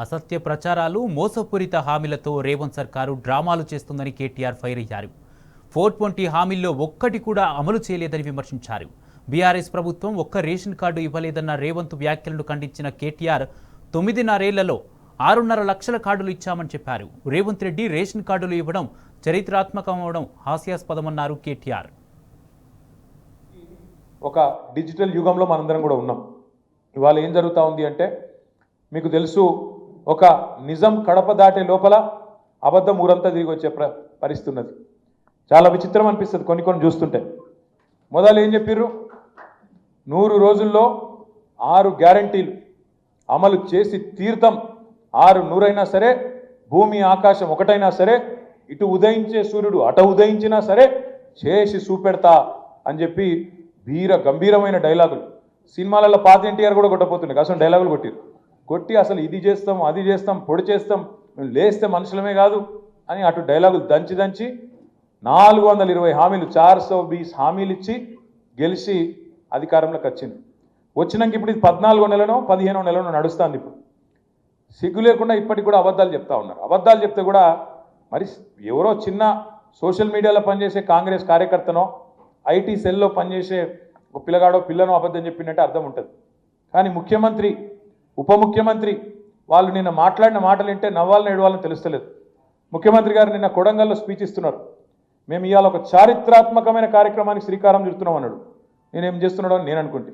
అసత్య ప్రచారాలు మోసపూరిత హామీలతో రేవంత్ సర్కారు డ్రామాలు చేస్తుందని కేటీఆర్ ఫైర్ అయ్యారు. 420 హామీల్లో ఒక్కటి కూడా అమలు చేయలేదని విమర్శించారు. బీఆర్ఎస్ ప్రభుత్వం ఒక్క రేషన్ కార్డు ఇవ్వలేదన్న రేవంత్ వ్యాఖ్యలను ఖండించిన కేటీఆర్ 9.5 ఏళ్లలో 6.5 లక్షల కార్డులు ఇచ్చామని చెప్పారు. రేవంత్ రెడ్డి రేషన్ కార్డులు ఇవ్వడం చరిత్రాత్మకమవడం హాస్యాస్పదమన్నారు కేటీఆర్. ఒక డిజిటల్ యుగంలో మనందరం కూడా ఉన్నాం. ఇవాళ ఏం జరుగుతూ ఉంది అంటే మీకు తెలుసు, ఒక నిజం కడప దాటే లోపల అబద్ధం ఊరంతా తిరిగి వచ్చే పరిస్థితి ఉన్నది. చాలా విచిత్రం అనిపిస్తుంది కొన్ని చూస్తుంటే. మొదలు ఏం చెప్పిర్రు, 100 రోజుల్లో 6 గ్యారంటీలు అమలు చేసి తీర్థం. 100 అయినా సరే, భూమి ఆకాశం ఒకటైనా సరే, ఇటు ఉదయించే సూర్యుడు అట ఉదయించినా సరే చేసి చూపెడతా అని చెప్పి వీర గంభీరమైన డైలాగులు. సినిమాలలో పాత ఎన్టీఆర్ కూడా కొట్టపోతున్నాయి, అసలు డైలాగులు కొట్టి అసలు ఇది చేస్తాం అది చేస్తాం పొడి చేస్తాం, మేము లేస్తే మనుషులమే కాదు అని అటు డైలాగులు దంచి 420 హామీలు 420 హామీలు ఇచ్చి గెలిచి అధికారంలోకి వచ్చింది. వచ్చినాక ఇప్పుడు ఇది 14వ నెలనో 15వ నెలనో నడుస్తుంది. ఇప్పుడు సిగ్గు లేకుండా ఇప్పటికి కూడా అబద్ధాలు చెప్తా ఉన్నారు. అబద్ధాలు చెప్తే కూడా మరి ఎవరో చిన్న సోషల్ మీడియాలో పనిచేసే కాంగ్రెస్ కార్యకర్తనో ఐటీ సెల్లో పనిచేసే ఒక పిల్లగాడో పిల్లనో అబద్ధం చెప్పినట్టే అర్థం ఉంటుంది. కానీ ముఖ్యమంత్రి ఉప ముఖ్యమంత్రి వాళ్ళు నిన్న మాట్లాడిన మాటలు వింటే నవ్వాలని ఏడవాలని తెలుస్తలేదు. ముఖ్యమంత్రి గారు నిన్న కొడంగల్లో స్పీచ్ ఇస్తున్నారు. మేము ఇవాళ ఒక చారిత్రాత్మకమైన కార్యక్రమానికి శ్రీకారం చుడుతున్నాం అన్నాడు. నేనేం చేస్తున్నాడో అని నేను అనుకుంటే,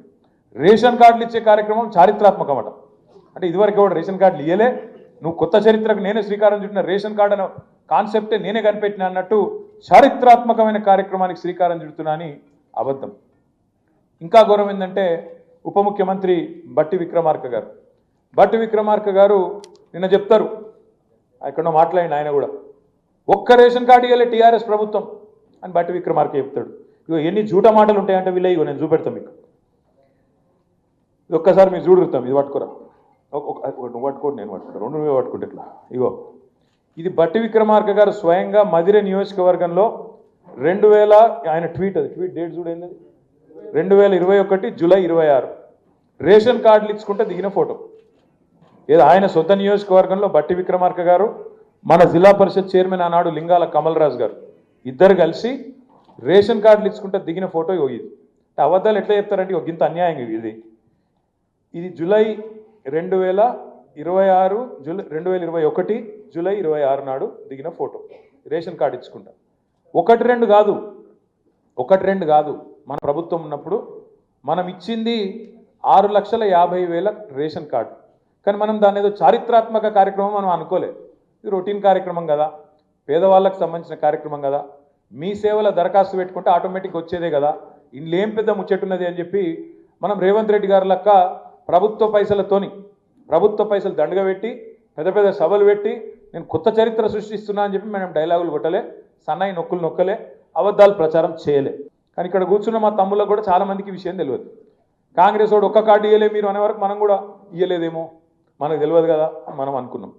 రేషన్ కార్డులు ఇచ్చే కార్యక్రమం చారిత్రాత్మకం అట. అంటే ఇదివరకు కూడా రేషన్ కార్డులు ఇయ్యలే, నువ్వు కొత్త చరిత్రకు నేనే శ్రీకారం చుట్టిన, రేషన్ కార్డు అనే కాన్సెప్టే నేనే కనిపెట్టిన అన్నట్టు చారిత్రాత్మకమైన కార్యక్రమానికి శ్రీకారం చుడుతున్నా అని అబద్ధం. ఇంకా ఘోరం ఏంటంటే ఉప ముఖ్యమంత్రి బట్టి విక్రమార్క గారు నిన్న చెప్తారు, ఎక్కడో మాట్లాడిన ఆయన కూడా, ఒక్క రేషన్ కార్డు ఇవ్వలే టీఆర్ఎస్ ప్రభుత్వం అని బట్టి విక్రమార్క చెప్తాడు. ఇగో ఎన్ని జూట మాటలు ఉంటాయంటే వీళ్ళ, ఇగో నేను చూపెడతాను మీకు, ఒక్కసారి మీరు చూడుతాం. ఇది పట్టుకోరా, నువ్వు పట్టుకోండి నేను పట్టుకుంటా, 2 నువ్వే పట్టుకుంటే ఇట్లా. ఇగో ఇది బట్టి విక్రమార్క గారు స్వయంగా మదిరే నియోజకవర్గంలో 2000 ఆయన ట్వీట్, అది ట్వీట్ డేట్ చూడండి, 2021 జూలై 26 రేషన్ కార్డులు ఇచ్చుకుంటే దిగిన ఫోటో. ఏదో ఆయన సొంత నియోజకవర్గంలో బట్టి విక్రమార్క గారు, మన జిల్లా పరిషత్ చైర్మన్ ఆనాడు లింగాల కమల్ రాజు గారు ఇద్దరు కలిసి రేషన్ కార్డులు ఇచ్చుకుంటే దిగిన ఫోటో ఇది. అబద్ధాలు ఎట్లా చెప్తారంటే ఒక ఇంత అన్యాయం ఇది జూలై 2021 జూలై 26 నాడు దిగిన ఫోటో. రేషన్ కార్డు ఇచ్చుకుంటా. ఒకటి రెండు కాదు, మన ప్రభుత్వం ఉన్నప్పుడు మనం ఇచ్చింది 6,50,000 రేషన్ కార్డు. కానీ మనం దాని ఏదో చారిత్రాత్మక కార్యక్రమం మనం అనుకోలేదు. ఇది రొటీన్ కార్యక్రమం కదా, పేదవాళ్ళకు సంబంధించిన కార్యక్రమం కదా, మీ సేవల దరఖాస్తు పెట్టుకుంటే ఆటోమేటిక్ వచ్చేదే కదా, ఇందులో ఏం పెద్ద ముచ్చట్టున్నది అని చెప్పి మనం రేవంత్ రెడ్డి గారి లెక్క ప్రభుత్వ పైసలు దండగా పెట్టి పెద్ద సభలు పెట్టి నేను కొత్త చరిత్ర సృష్టిస్తున్నా అని చెప్పి మనం డైలాగులు కొట్టలే, సన్నాయి నొక్కులు నొక్కలే, అబద్ధాలు ప్రచారం చేయలే. కానీ ఇక్కడ కూర్చున్న మా తమ్ముళ్ళకు కూడా చాలామందికి విషయం తెలియదు. కాంగ్రెస్ వాడు ఒక్క కార్డు ఇవ్వలే మీరు అనే వరకు మనం కూడా ఇవ్వలేదేమో మనకు తెలియదు కదా అని మనం అనుకున్నాం.